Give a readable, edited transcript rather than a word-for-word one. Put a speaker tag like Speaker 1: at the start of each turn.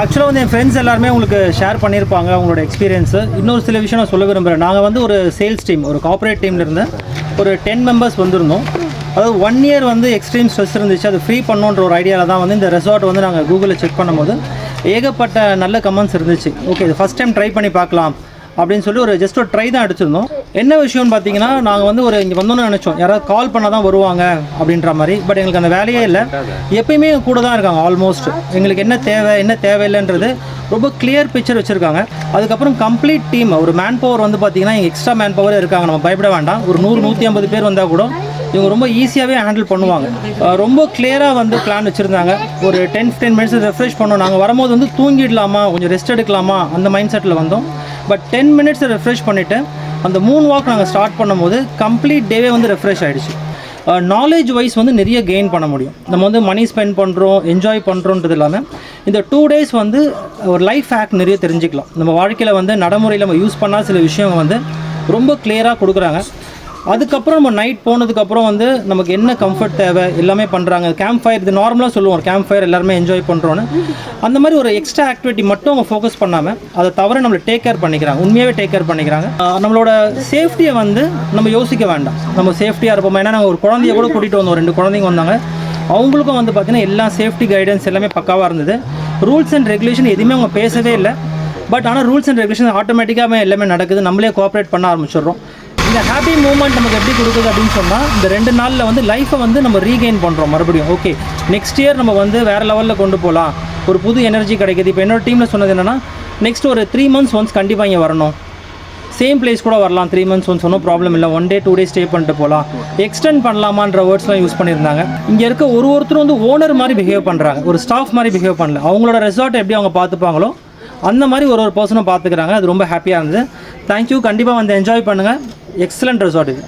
Speaker 1: ஆக்சுவலாக வந்து என் ஃப்ரெண்ட்ஸ் எல்லாருமே உங்களுக்கு ஷேர் பண்ணியிருப்பாங்க அவங்களோட எக்ஸ்பீரியன்ஸு. இன்னொரு சில விஷயம் நான் சொல்ல விரும்புகிறேன். நாங்கள் வந்து ஒரு சேல்ஸ் டீம், ஒரு கார்ப்பரேட் டீமில் இருந்து ஒரு 10 மெம்பர்ஸ் வந்திருந்தோம். அதாவது 1 இயர் வந்து எக்ஸ்ட்ரீம் ஸ்ட்ரெஸ் இருந்துச்சு, அது ஃப்ரீ பண்ணோன்ற ஒரு ஐடியாவில் தான் வந்து இந்த ரெசார்ட் வந்து நாங்கள் கூகுளில் செக் பண்ணும்போது ஏகப்பட்ட நல்ல கமெண்ட்ஸ் இருந்துச்சு. ஓகே, இது ஃபஸ்ட் டைம் ட்ரை பண்ணி பார்க்கலாம் அப்படின்னு சொல்லி ஜஸ்ட் ஒரு ட்ரை தான் அடிச்சிருந்தோம். என்ன விஷயம்னு பார்த்தீங்கன்னா, நாங்கள் வந்து இங்கே வந்தோன்னு நினச்சோம் யாராவது கால் பண்ணால் தான் வருவாங்க அப்படின்ற மாதிரி. பட் எங்களுக்கு அந்த வேலையே இல்லை. எப்பயுமே கூட தான் இருக்காங்க. ஆல்மோஸ்ட் எங்களுக்கு என்ன தேவை என்ன தேவையில்லைன்றது ரொம்ப கிளியர் பிக்சர் வச்சுருக்காங்க. அதுக்கப்புறம் கம்ப்ளீட் டீம், ஒரு மேன் பவர் வந்து பார்த்திங்கன்னா இங்கே எக்ஸ்ட்ரா மேன் பவரே இருக்காங்க. நம்ம பயப்பட வேண்டாம். ஒரு 100-150 பேர் வந்தால் கூட இவங்க ரொம்ப ஈஸியாகவே ஹேண்டில் பண்ணுவாங்க. ரொம்ப கிளியராக வந்து பிளான் வச்சுருந்தாங்க. ஒரு 10-15 மினிட்ஸ் ரெஃப்ரெஷ் பண்ணோம். நாங்கள் வரும்போது வந்து தூங்கிடலாமா, கொஞ்சம் ரெஸ்ட் எடுக்கலாமா அந்த மைண்ட் செட்டில் வந்தோம். பட் 10 மினிட்ஸ் ரெஃப்ரெஷ் பண்ணிவிட்டு அந்த 3 வாக் நாங்கள் ஸ்டார்ட் பண்ணும்போது கம்ப்ளீட் டேவே வந்து ரெஃப்ரெஷ் ஆகிடுச்சு. நாலேஜ் வைஸ் வந்து நிறைய கெயின் பண்ண முடியும். நம்ம வந்து மணி ஸ்பெண்ட் பண்ணுறோம், என்ஜாய் பண்ணுறோன்றது இல்லாமல் இந்த 2 டேஸ் வந்து ஒரு லைஃப் ஹேக் நிறைய தெரிஞ்சுக்கலாம். நம்ம வாழ்க்கையில் வந்து நடைமுறையில் நம்ம யூஸ் பண்ணால் சில விஷயங்கள் வந்து ரொம்ப கிளியராக கொடுக்குறாங்க. அதுக்கப்புறம் நம்ம நைட் போனதுக்கப்புறம் வந்து நமக்கு என்ன கம்ஃபர்ட் தேவை எல்லாமே பண்ணுறாங்க. கேம்ப் ஃபயர், இது நார்மலாக சொல்லுவோம் கேம்ப் ஃபயர் எல்லாருமே என்ஜாய் பண்ணுறோன்னு. அந்த மாதிரி ஒரு எக்ஸ்ட்ரா ஆக்டிவிட்டி மட்டும் அவங்க ஃபோக்கஸ் பண்ணாமல் அதை தவிர நம்மளை டேக் கேர் பண்ணிக்கிறாங்க. உண்மையாகவே டேக் கேர் பண்ணிக்கிறாங்க. நம்மளோட சேஃப்டியை வந்து நம்ம யோசிக்க வேண்டாம். நம்ம சேஃப்டியாக இருப்போம். ஏன்னா நாங்கள் ஒரு குழந்தைய கூட கூட்டிகிட்டு வந்தோம், 2 குழந்தைங்க வந்தாங்க. அவங்களுக்கும் வந்து பார்த்திங்கன்னா எல்லா சேஃப்டி கைடன்ஸ் எல்லாமே பக்காவாக இருந்தது. ரூல்ஸ் அண்ட் ரெகுலேஷன் எதுவுமே அவங்க பேசவே இல்லை. பட் ஆனால் ரூல்ஸ் அண்ட் ரெகுலேஷன் ஆட்டோமேட்டிக்காக எல்லாமே நடக்குது. நம்மளே கோஆப்ரேட் பண்ண ஆரம்பிச்சிடுறோம். இந்த ஹாப்பி மூமெண்ட் நமக்கு எப்படி கொடுக்குது அப்படின்னு சொன்னால், இந்த 2 நாளில் வந்து லைஃப்பை வந்து நம்ம ரீகெயின் பண்ணுறோம் மறுபடியும். ஓகே, நெக்ஸ்ட் இயர் நம்ம வந்து வேறு லெவலில் கொண்டு போகலாம், ஒரு புது எனர்ஜி கிடைக்கிது. இப்போ என்னோட டீமில் சொன்னது என்னென்னா, நெக்ஸ்ட் ஒரு 3 months ஒன்ஸ் கண்டிப்பாக இங்கே வரணும். சேம் பிளேஸ் கூட வரலாம், 3 months ஒன்ஸ் ஒன்றும் ப்ராப்ளம் இல்லை. 1 day 2 days ஸ்டே பண்ணிட்டு போகலாம். எக்ஸ்டெண்ட் பண்ணலாமான்ற வேர்ட்ஸ்லாம் யூஸ் பண்ணியிருந்தாங்க. இங்கே இருக்க ஒருத்தரும் வந்து ஓனர் மாதிரி பிஹேவ் பண்ணுறாங்க, ஒரு ஸ்டாஃப் மாதிரி பிஹேவ் பண்ணல. அவங்களோட ரெசார்ட் எப்படி அவங்க பார்த்துப்பாங்களோ அந்த மாதிரி ஒரு பர்சனும் பார்த்துக்கிறாங்க. அது ரொம்ப ஹாப்பியாக இருந்தது. தேங்க்யூ. கண்டிப்பாக வந்து என்ஜாய் பண்ணுங்கள். எக்ஸலண்ட் ரெசார்ட் இது.